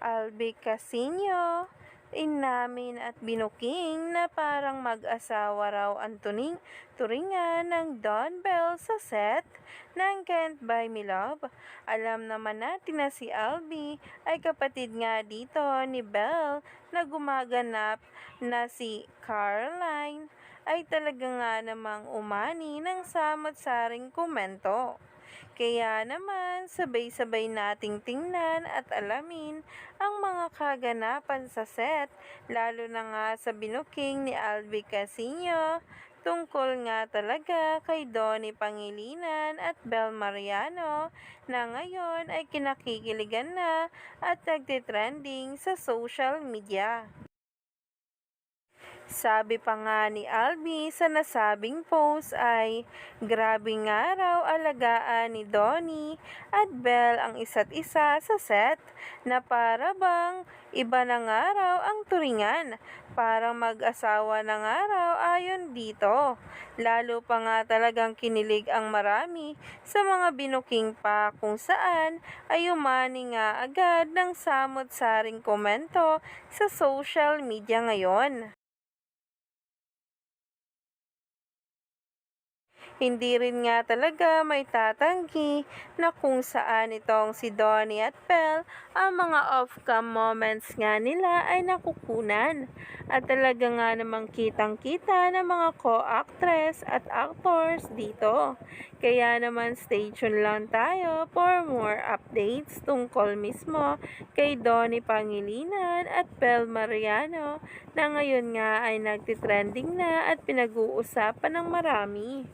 Albi Casino, inamin at binuking na parang mag-asawa raw ang turingan ng Don Bell sa set ng Can't Buy Me Love. Alam naman natin na si Albi ay kapatid nga dito ni Bell na gumaganap na si Caroline ay talaga nga namang umani ng samot-saring komento. Kaya naman, sabay-sabay nating tingnan at alamin ang mga kaganapan sa set, lalo na nga sa binuking ni Albi Casino, tungkol nga talaga kay Donnie Pangilinan at Bel Mariano na ngayon ay kinakikiligan na at nagtitrending sa social media. Sabi pa nga ni Albi sa nasabing post ay, grabe nga raw alagaan ni Donnie at Belle ang isa't isa sa set na para bang iba na nga raw ang turingan. Parang mag-asawa na nga raw ayon dito. Lalo pa nga talagang kinilig ang marami sa mga binuking pa kung saan ay umani nga agad ng samot-saring komento sa social media ngayon. Hindi rin nga talaga may tatanggi na kung saan itong si Donnie at Belle ang mga off-cam moments nga nila ay nakukunan. At talaga nga namang kitang-kita ng mga co-actress at actors dito. Kaya naman stay tuned lang tayo for more updates tungkol mismo kay Donnie Pangilinan at Belle Mariano na ngayon nga ay nagtitrending na at pinag-uusapan ng marami.